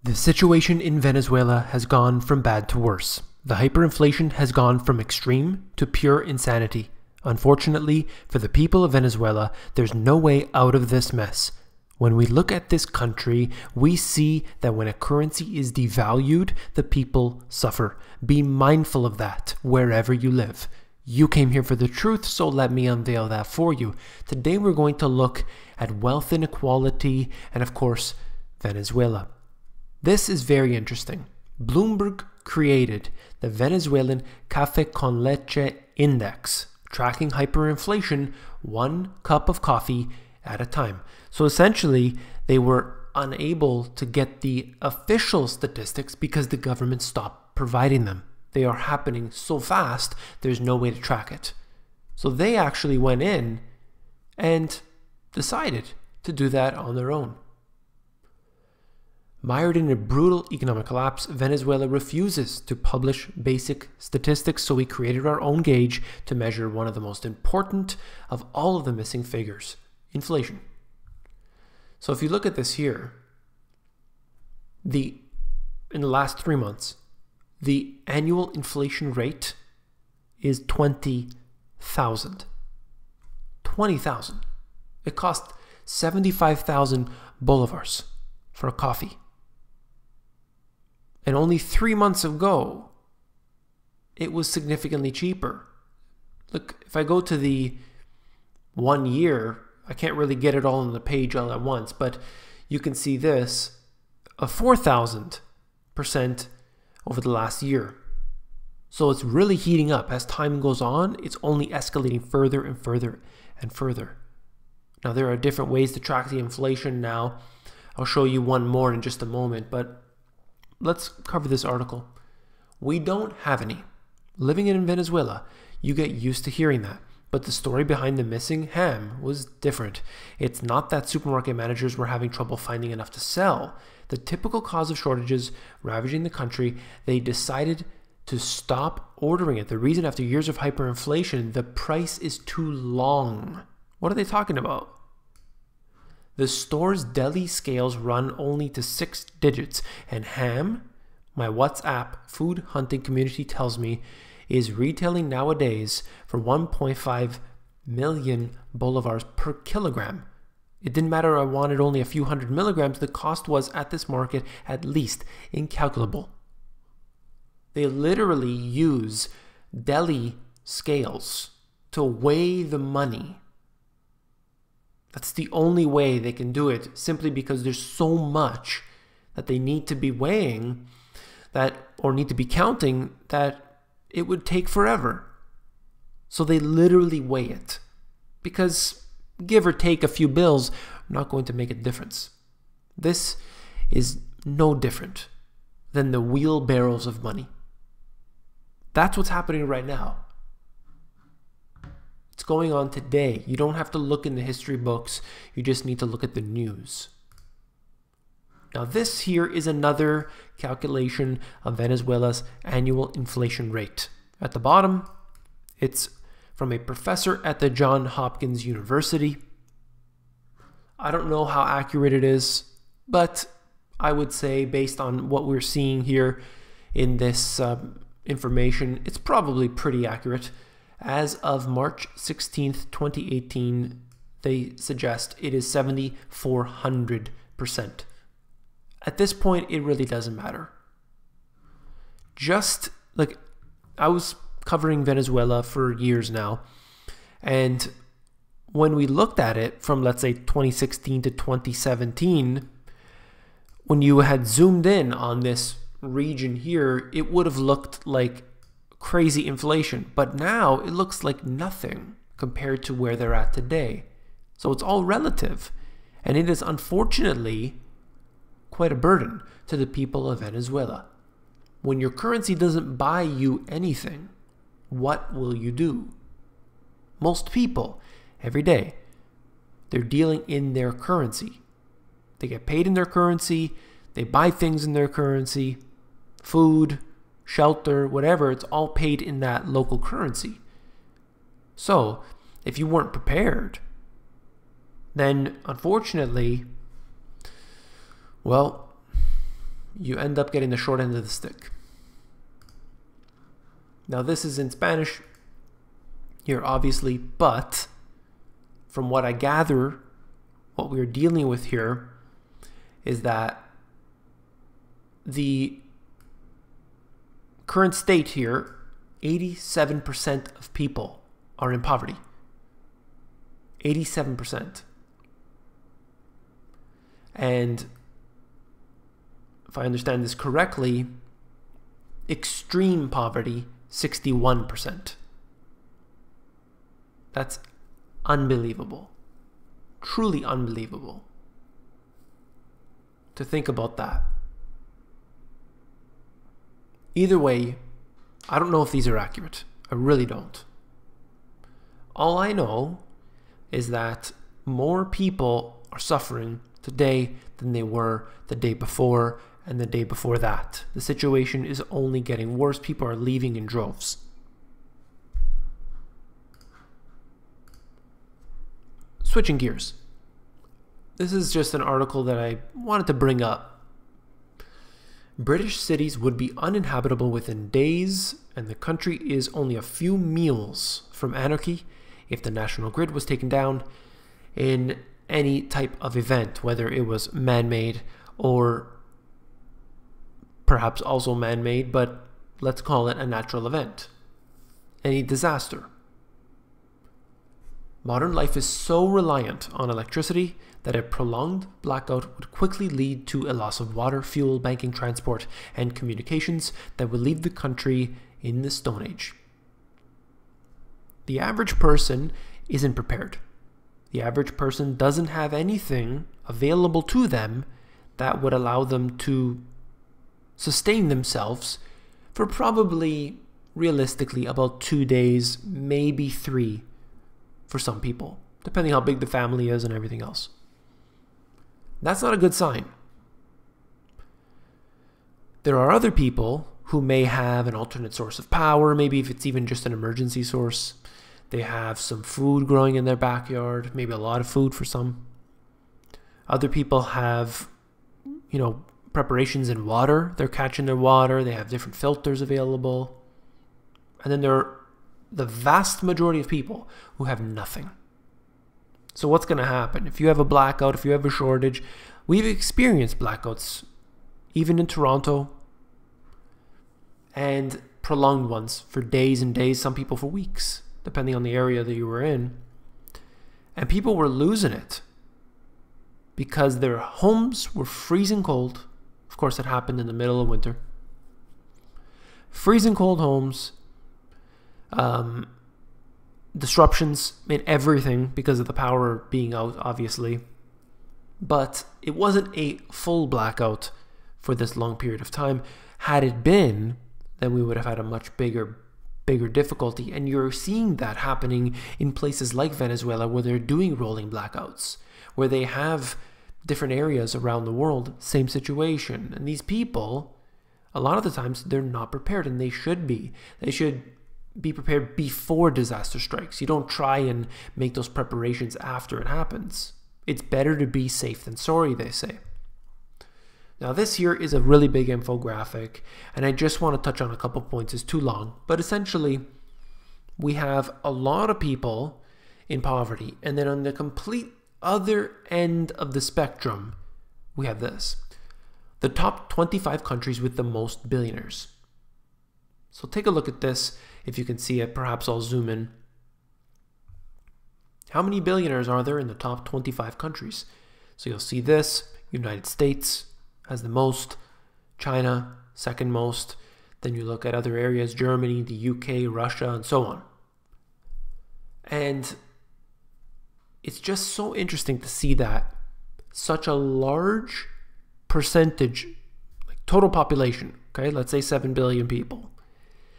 The situation in Venezuela has gone from bad to worse. The hyperinflation has gone from extreme to pure insanity. Unfortunately, for the people of Venezuela, there's no way out of this mess. When we look at this country, we see that when a currency is devalued, the people suffer. Be mindful of that wherever you live. You came here for the truth, so let me unveil that for you. Today we're going to look at wealth inequality and, of course, Venezuela. This is very interesting. Bloomberg created the Venezuelan Café con Leche Index, tracking hyperinflation 1 cup of coffee at a time. So essentially, they were unable to get the official statistics because the government stopped providing them. They are happening so fast, there's no way to track it. So they actually went in and decided to do that on their own. Mired in a brutal economic collapse, Venezuela refuses to publish basic statistics, so we created our own gauge to measure one of the most important of all of the missing figures, inflation. So if you look at this here, in the last 3 months, the annual inflation rate is 20,000. 20,000. It cost 75,000 bolivars for a coffee. And only 3 months ago, it was significantly cheaper. Look, if I go to the 1 year, I can't really get it all on the page all at once, but you can see this, a 4,000% over the last year. So it's really heating up. As time goes on, it's only escalating further and further and further. Now, there are different ways to track the inflation now. I'll show you one more in just a moment, but let's cover this article. We don't have any. Living in Venezuela, you get used to hearing that. But the story behind the missing ham was different. It's not that supermarket managers were having trouble finding enough to sell. The typical cause of shortages ravaging the country, they decided to stop ordering it. The reason, after years of hyperinflation, the price is too long. What are they talking about? The store's deli scales run only to 6 digits, and ham, my WhatsApp food hunting community tells me, is retailing nowadays for 1.5 million bolivars per kilogram. It didn't matter I wanted only a few hundred milligrams, the cost was at this market at least incalculable. They literally use deli scales to weigh the money. That's the only way they can do it, simply because there's so much that they need to be weighing that, or need to be counting, that it would take forever. So they literally weigh it, because give or take a few bills, not going to make a difference. This is no different than the wheelbarrows of money. That's what's happening right now. It's going on today. You don't have to look in the history books. You just need to look at the news. Now, this here is another calculation of Venezuela's annual inflation rate. At the bottom, it's from a professor at the Johns Hopkins University. I don't know how accurate it is, but I would say, based on what we're seeing here in this information, it's probably pretty accurate. As of March 16th, 2018, they suggest it is 7,400%. At this point, it really doesn't matter. Just like, I was covering Venezuela for years now, and when we looked at it from, let's say, 2016 to 2017, when you had zoomed in on this region here, it would have looked like crazy inflation, but now it looks like nothing compared to where they're at today. So it's all relative, and it is unfortunately quite a burden to the people of Venezuela. When your currency doesn't buy you anything, what will you do? Most people, every day, they're dealing in their currency. They get paid in their currency, they buy things in their currency, food, shelter, whatever, it's all paid in that local currency. So, if you weren't prepared, then unfortunately, well, you end up getting the short end of the stick. Now this is in Spanish here, obviously, but from what I gather, what we're dealing with here is that the current state here, 87% of people are in poverty. 87%. And if I understand this correctly, extreme poverty, 61%. That's unbelievable. Truly unbelievable. To think about that. Either way, I don't know if these are accurate. I really don't. All I know is that more people are suffering today than they were the day before and the day before that. The situation is only getting worse. People are leaving in droves. Switching gears. This is just an article that I wanted to bring up. British cities would be uninhabitable within days, and the country is only a few meals from anarchy if the national grid was taken down in any type of event, whether it was man-made or perhaps also man-made, but let's call it a natural event. Any disaster. Modern life is so reliant on electricity that a prolonged blackout would quickly lead to a loss of water, fuel, banking, transport, and communications that would leave the country in the Stone Age. The average person isn't prepared. The average person doesn't have anything available to them that would allow them to sustain themselves for probably, realistically, about 2 days, maybe 3 for some people, depending how big the family is and everything else. That's not a good sign. There are other people who may have an alternate source of power, maybe if it's even just an emergency source. They have some food growing in their backyard, maybe a lot of food for some. Other people have, preparations in water. They're catching their water. They have different filters available. And then there are the vast majority of people who have nothing. So what's going to happen? If you have a blackout, if you have a shortage, we've experienced blackouts, even in Toronto, and prolonged ones for days and days, some people for weeks, depending on the area that you were in. And people were losing it because their homes were freezing cold. Of course, it happened in the middle of winter. Freezing cold homes, disruptions in everything because of the power being out, obviously. But it wasn't a full blackout for this long period of time. Had it been, then we would have had a much bigger difficulty. And you're seeing that happening in places like Venezuela, where they're doing rolling blackouts, where they have different areas around the world, same situation. And these people, a lot of the times, they're not prepared, and they should be. They should be prepared before disaster strikes. You don't try and make those preparations after it happens. It's better to be safe than sorry, they say. Now this here is a really big infographic, and I just want to touch on a couple points. It's too long, but essentially we have a lot of people in poverty, and then on the complete other end of the spectrum we have this: the top 25 countries with the most billionaires. So take a look at this. If you can see it, perhaps I'll zoom in. How many billionaires are there in the top 25 countries? So you'll see this: United States has the most, China second most. Then you look at other areas: Germany, the UK, Russia, and so on. And it's just so interesting to see that such a large percentage, like total population, okay, let's say 7 billion people,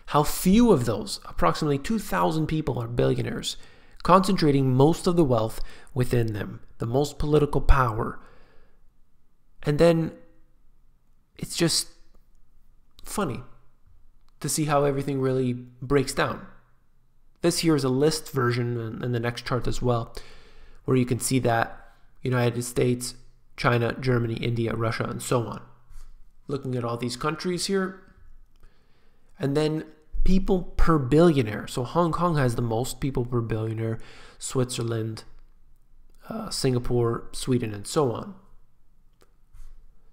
how few of those, approximately 2,000 people, are billionaires, concentrating most of the wealth within them, the most political power. And then it's just funny to see how everything really breaks down. This here is a list version, and the next chart as well, where you can see that United States, China, Germany, India, Russia, and so on. looking at all these countries here. And then people per billionaire. So Hong Kong has the most people per billionaire, Switzerland, Singapore, Sweden, and so on.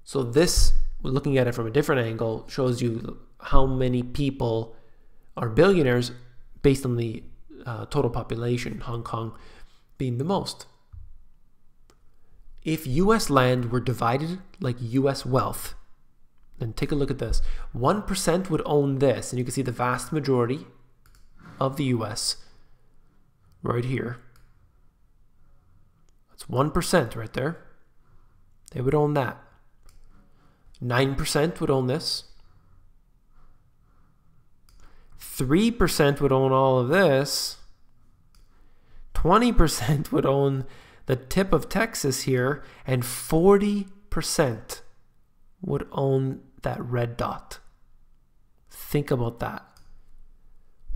So this, looking at it from a different angle, shows you how many people are billionaires based on the total population, Hong Kong being the most. If US land were divided like US wealth, then take a look at this. 1% would own this, and you can see the vast majority of the US right here. That's 1% right there. They would own that. 9% would own this. 3% would own all of this. 20% would own the tip of Texas here, and 40% would own that red dot. Think about that.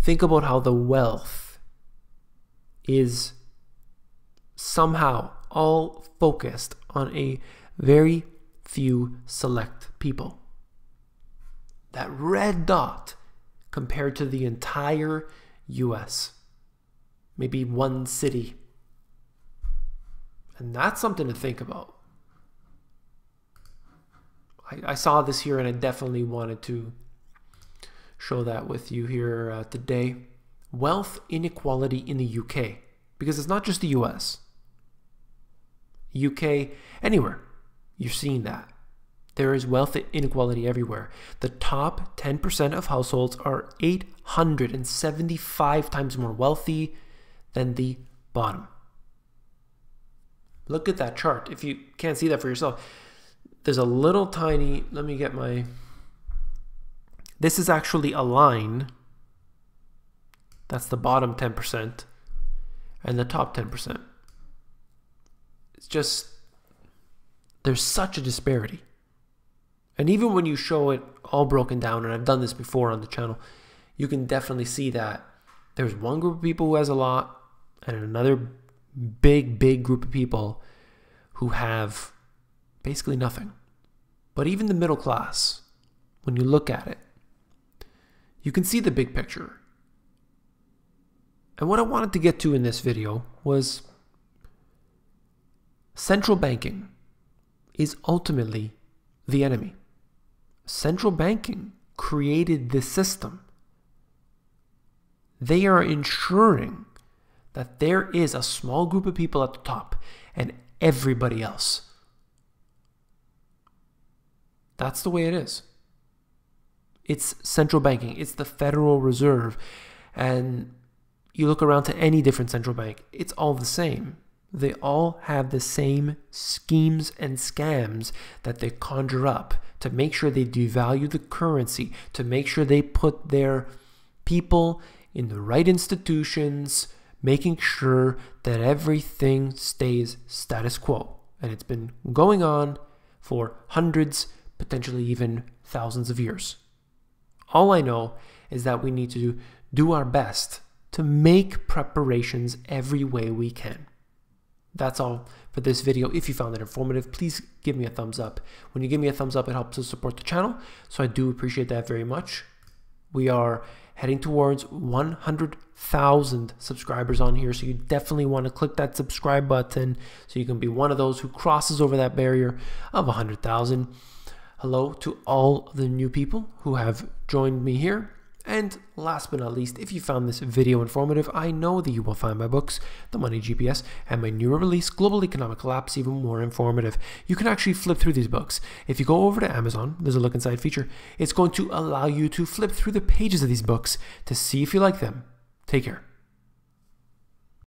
Think about how the wealth is somehow all focused on a very few select people. That red dot compared to the entire US. Maybe one city. And that's something to think about. I saw this here and I definitely wanted to show that with you here today. Wealth inequality in the UK. Because it's not just the US. UK, anywhere, you're seeing that. There is wealth inequality everywhere. The top 10% of households are 875 times more wealthy than the bottom. Look at that chart. If you can't see that for yourself, there's a little tiny, let me get my, this is actually a line. That's the bottom 10% and the top 10%. It's just, there's such a disparity. And even when you show it all broken down, and I've done this before on the channel, you can definitely see that there's one group of people who has a lot and another big group of people who have basically nothing. But even the middle class, when you look at it, you can see the big picture. And what I wanted to get to in this video was central banking is ultimately the enemy. Central banking created this system. They are ensuring that there is a small group of people at the top and everybody else. That's the way it is. It's central banking. It's the Federal Reserve. And you look around to any different central bank, it's all the same. They all have the same schemes and scams that they conjure up to make sure they devalue the currency, to make sure they put their people in the right institutions, making sure that everything stays status quo. And it's been going on for hundreds, potentially even thousands of years. All I know is that we need to do our best to make preparations every way we can. That's all for this video. If you found it informative, please give me a thumbs up. When you give me a thumbs up, it helps to support the channel. So I do appreciate that very much. We are heading towards 100,000 subscribers on here. So you definitely want to click that subscribe button so you can be one of those who crosses over that barrier of 100,000. Hello to all the new people who have joined me here. And last but not least, if you found this video informative, I know that you will find my books, The Money GPS, and my newer release, Global Economic Collapse, even more informative. You can actually flip through these books. If you go over to Amazon, there's a look inside feature. It's going to allow you to flip through the pages of these books to see if you like them. Take care.